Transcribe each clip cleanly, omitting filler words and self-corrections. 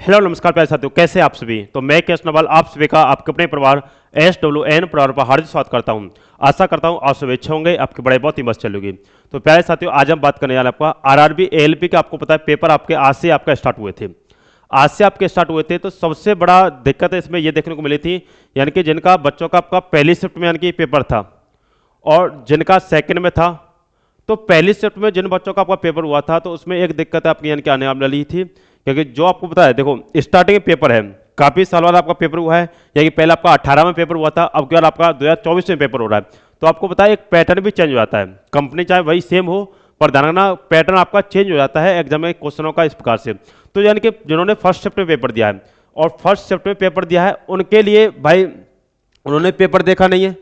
Hello नमस्कार प्यारे साथियों, कैसे आप सभी। तो मैं केएस नवाल आप सभी का आपके अपने परिवार SWN परिवार पर हार्दिक स्वागत करता हूं। आशा करता हूं आप सभी अच्छे होंगे, आपकी पढ़ाई बहुत ही मस्त चलेगी। तो प्यारे साथियों, आज हम बात करने वाले आपका RRB ALP के। आपको पता है पेपर आपके आज से आपका स्टार्ट हुए थे। आज से आपके स्टार्ट हुए थे, तो सबसे बड़ा दिक्कत है इसमें ये देखने को मिली थी, यानी कि जिनका बच्चों का आपका पहली शिफ्ट में यानी कि पेपर था और जिनका सेकंड में था। तो पहली शिफ्ट में जिन बच्चों का आपका पेपर हुआ था, तो उसमें एक दिक्कत आपकी यानी कि आने वाली थी, क्योंकि जो आपको पता है, देखो स्टार्टिंग पेपर है, काफी साल बाद आपका पेपर हुआ है, यानी कि पहले आपका 18 में पेपर हुआ था, अब क्या आपका 2024 में पेपर हो रहा है। तो आपको पता है एक पैटर्न भी चेंज हो जाता है, कंपनी चाहे वही सेम हो पर ध्यान रखना पैटर्न आपका चेंज हो जाता है एग्जाम में क्वेश्चनों का इस प्रकार से। तो यानी कि जिन्होंने फर्स्ट शिफ्ट में पेपर दिया है और फर्स्ट शिफ्ट में पेपर दिया है, उनके लिए भाई उन्होंने पेपर देखा नहीं है,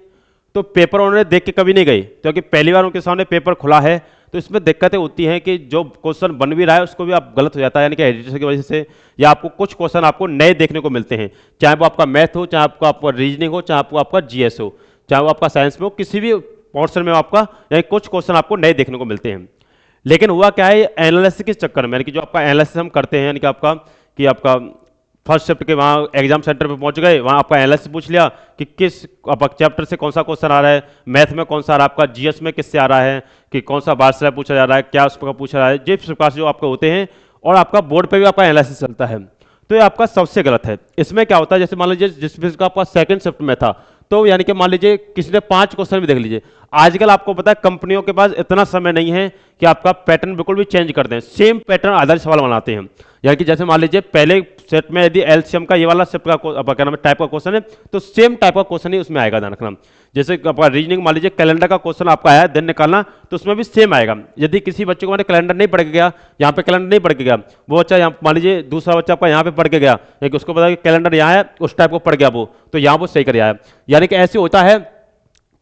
तो पेपर उन्होंने देख के कभी नहीं गए, क्योंकि पहली बार उनके सामने पेपर खुला है। तो इसमें दिक्कतें होती हैं कि जो क्वेश्चन बन भी रहा है उसको भी आप गलत हो जाता है, यानी कि एडिटर की वजह से, या आपको कुछ क्वेश्चन आपको नए देखने को मिलते हैं, चाहे वो आपका मैथ हो, चाहे आपका रीजनिंग हो, चाहे आपका GS हो, चाहे वो आपका साइंस में हो, किसी भी पोर्शन में आपका यानी कुछ क्वेश्चन आपको नए देखने को मिलते हैं। लेकिन हुआ क्या है, एनालिसिस के चक्कर में, यानी कि जो आपका एनालिसिस हम करते हैं, यानी कि आपका फर्स्ट शिफ्ट के वहाँ एग्जाम सेंटर पे पहुंच गए, वहाँ आपका एनालिसिस पूछ लिया कि किस चैप्टर से कौन सा क्वेश्चन आ रहा है, मैथ में कौन सा आ रहा है, आपका GS में किससे आ रहा है, कि कौन सा बार से पूछा जा रहा है, क्या उस पर पूछा जा रहा है, जिस प्रकार से जो आपके होते हैं, और आपका बोर्ड पे भी आपका एनालिसिस चलता है। तो ये आपका सबसे गलत है। इसमें क्या होता है, जैसे मान लीजिए जिस भी का आपका सेकंड शिफ्ट में था, तो यानी कि मान लीजिए किसी ने 5 क्वेश्चन भी देख लीजिए। आजकल आपको पता है कंपनियों के पास इतना समय नहीं है कि आपका पैटर्न बिल्कुल भी चेंज कर दें, सेम पैटर्न आधारित सवाल बनाते हैं। यानी कि जैसे मान लीजिए पहले सेट में यदि LCM का ये वाला शिफ्ट का क्या नाम है टाइप का क्वेश्चन है, तो सेम टाइप का क्वेश्चन ही उसमें आएगा, ध्यान रखना। जैसे आपका रीजनिंग मान लीजिए कैलेंडर का क्वेश्चन आपका आया दिन निकालना, तो उसमें भी सेम आएगा। यदि किसी बच्चे को मैंने कैलेंडर नहीं पढ़ के गया, यहाँ पे कैलेंडर नहीं पढ़ के गया, वो बच्चा यहाँ मान लीजिए दूसरा बच्चा आपका यहाँ पे पढ़ के गया, यानी उसको पता है कि कैलेंडर यहाँ है, उस टाइप को पढ़ गया वो, तो यहाँ वो सही कर आया। यानी कि ऐसे होता है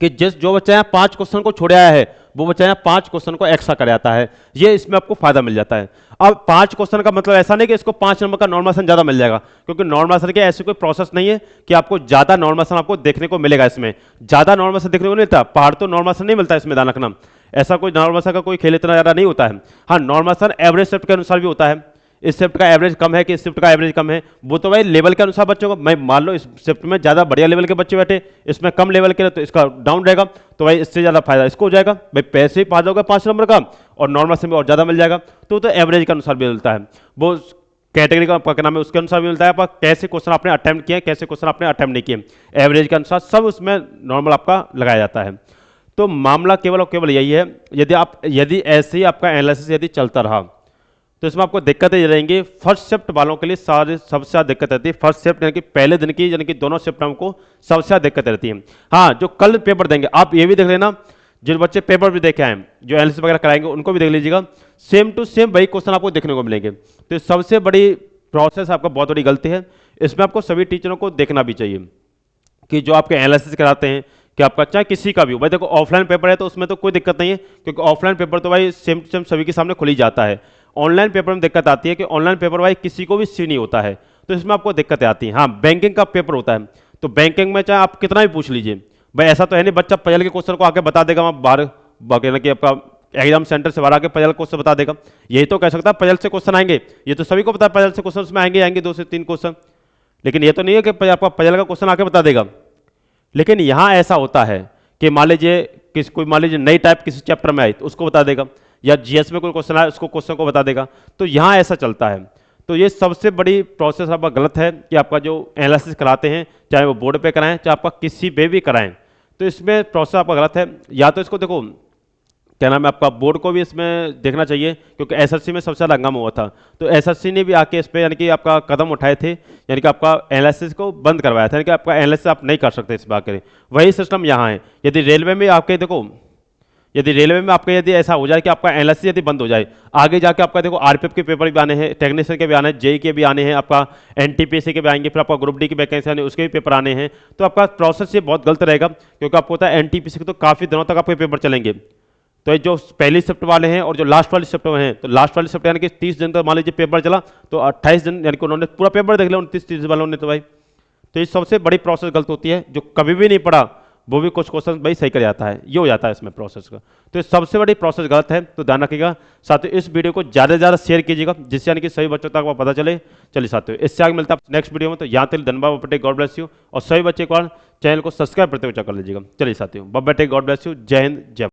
कि जो बच्चा यहाँ 5 क्वेश्चन को छोड़ आया है, वो बच्चा यहाँ 5 क्वेश्चन को एक्स्ट्रा कर आता है, ये इसमें आपको फायदा मिल जाता है। अब 5 क्वेश्चन का मतलब ऐसा नहीं कि इसको 5 नंबर का नॉर्मल ज्यादा मिल जाएगा, क्योंकि नॉर्मल के ऐसी कोई प्रोसेस नहीं है कि आपको ज्यादा नॉर्मल आपको देखने को मिलेगा। इसमें ज्यादा नॉर्मल देखने को नहीं मिलता, पहाड़ तो नॉर्मल नहीं मिलता इसमें, ध्यान रखना। ऐसा कोई नॉर्मल का कोई खेल इतना ज्यादा नहीं होता है। हाँ, नॉर्मल एवरेज शिफ्ट के अनुसार भी होता है, इस शिफ्ट का एवरेज कम है कि इस शिफ्ट का एवरेज कम है, वो तो भाई लेवल के अनुसार बच्चों को, मैं मान लो इस शिफ्ट में ज्यादा बढ़िया लेवल के बच्चे बैठे, इसमें कम लेवल के, तो इसका डाउन रहेगा, तो भाई इससे ज्यादा फायदा इसको हो जाएगा। भाई पैसे ही पा जाओगे 5 नंबर का, और नॉर्मल से में और ज्यादा मिल जाएगा, तो एवरेज के अनुसार भी मिलता है। वो कैटेगरी का क्या नाम है उसके अनुसार भी मिलता है, आपका कैसे क्वेश्चन आपने अटेम्प्ट किए, कैसे क्वेश्चन आपने अटेम्प्ट नहीं किए, एवरेज के अनुसार सब उसमें नॉर्मल आपका लगाया जाता है। तो मामला केवल और केवल यही है, यदि ऐसे ही आपका एनालिसिस यदि चलता रहा, तो इसमें आपको दिक्कतें ये रहेंगी। फर्स्ट शिफ्ट वालों के लिए सबसे ज्यादा दिक्कत रहती है, फर्स्ट शिफ्ट यानी कि पहले दिन की, यानी कि दोनों शिफ्ट को सबसे ज्यादा दिक्कत रहती है। हाँ, जो कल पेपर देंगे, आप ये भी देख लेना, जिन बच्चे पेपर भी देखे आए, जो एनालिसिस वगैरह कराएंगे उनको भी देख लीजिएगा, सेम टू सेम वही क्वेश्चन आपको देखने को मिलेंगे। तो सबसे बड़ी प्रोसेस आपका बहुत बड़ी गलती है, इसमें आपको सभी टीचरों को देखना भी चाहिए कि जो आपके एनालिसिस कराते हैं, कि आपका चाहे किसी का भी हो, भाई देखो ऑफलाइन पेपर है तो उसमें तो कोई दिक्कत नहीं है, क्योंकि ऑफलाइन पेपर तो भाई सेम टू सेम सभी के सामने खुल ही जाता है। ऑनलाइन पेपर में दिक्कत आती है कि ऑनलाइन पेपर भाई किसी को भी सी नहीं होता है, तो इसमें आपको दिक्कतें आती हैं। हाँ, बैंकिंग का पेपर होता है, तो बैंकिंग में चाहे आप कितना भी पूछ लीजिए, भाई ऐसा तो है नहीं बच्चा पजल के क्वेश्चन को आके बता देगा, वहाँ बाहर कि आपका एग्जाम सेंटर से बाहर आके पजल क्वेश्चन बता देगा। यही तो कह सकता है पजल से क्वेश्चन आएंगे, ये तो सभी को पता है पजल से क्वेश्चन उसमें आएंगे 2 से 3 क्वेश्चन, लेकिन ये तो नहीं है कि आपका पजल का क्वेश्चन आके बता देगा। लेकिन यहाँ ऐसा होता है कि मान लीजिए नई टाइप किसी चैप्टर में आई तो उसको बता देगा, या GS में कोई क्वेश्चन आया उसको क्वेश्चन को बता देगा, तो यहाँ ऐसा चलता है। तो ये सबसे बड़ी प्रोसेस आपका गलत है कि आपका जो एनालिसिस कराते हैं, चाहे वो बोर्ड पे कराएं चाहे आपका किसी पे भी कराएं, तो इसमें प्रोसेस आपका गलत है। या तो इसको देखो क्या नाम है, आपका बोर्ड को भी इसमें देखना चाहिए, क्योंकि SSC में सबसे ज़्यादा हंगामा हुआ था, तो SSC ने भी आके इस पर यानी कि आपका कदम उठाए थे, यानी कि आपका एनालिसिस को बंद करवाया था, यानी कि आपका एनालिसिस आप नहीं कर सकते इस बात करें। वही सिस्टम यहाँ है। यदि रेलवे में आपके देखो, यदि ऐसा हो जाए कि आपका एनालिसिस यदि बंद हो जाए, आगे जाके आपका देखो RPF के पेपर भी आने हैं, टेक्नीशियन के भी आने हैं, JEE के भी आने हैं, आपका NTPC के भी आएंगे, फिर आपका ग्रुप D की वैकेंसी आने उसके भी पेपर आने हैं, तो आपका प्रोसेस ये बहुत गलत रहेगा, क्योंकि आपको पता है NTPC के तो काफ़ी दिनों तक आपके पेपर चलेंगे। तो जो पहली शिफ्ट वाले हैं और जो लास्ट वाली शिफ्ट में हैं, तो लास्ट वाली शिफ्ट यानी कि 30 दिन तक मान लीजिए पेपर चला, तो 28 दिन यानी कि उन्होंने पूरा पेपर देख लिया 29-30 वालों ने, तो भाई तो ये सबसे बड़ी प्रोसेस गलत होती है। जो कभी भी नहीं पढ़ा वो भी कुछ क्वेश्चन भाई सही कर जाता है, ये हो जाता है इसमें प्रोसेस का। तो ये सबसे बड़ी प्रोसेस गलत है, तो ध्यान रखिएगा। साथियों इस वीडियो को ज़्यादा से ज़्यादा शेयर कीजिएगा, जिससे यानी कि सभी बच्चों तक वो पता चले। चलिए साथियों, इससे आगे मिलता है नेक्स्ट वीडियो में। तो यहाँ तक धन्यवाद, बब्बे टेक, गॉड ब्लेस यू। और सभी बच्चे एक बार चैनल को सब्सक्राइब करते हुए चेक कर लीजिएगा। चलिए साथियों, बब्बे टेक, गॉड ब्लेस यू। जय हिंद, जय